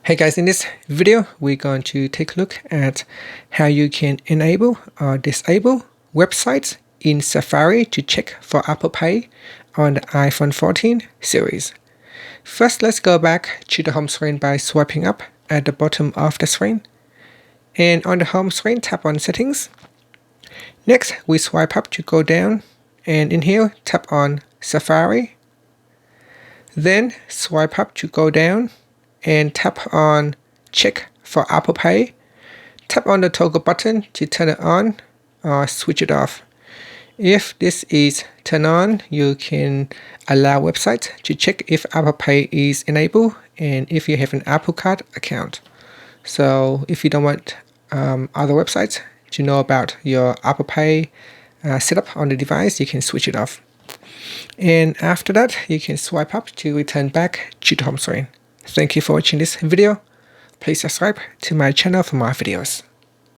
Hey guys, in this video, we're going to take a look at how you can enable or disable websites in Safari to check for Apple Pay on the iPhone 14 series. First, let's go back to the home screen by swiping up at the bottom of the screen. And on the home screen, tap on Settings. Next, we swipe up to go down, and in here, tap on Safari. Then swipe up to go down and tap on Check for Apple Pay. Tap on the toggle button to turn it on or switch it off. If this is turned on, you can allow websites to check if Apple Pay is enabled and if you have an Apple Card account. So if you don't want other websites to know about your Apple Pay setup on the device, you can switch it off. And after that, you can swipe up to return back to the home screen. Thank you for watching this video. Please subscribe to my channel for more videos.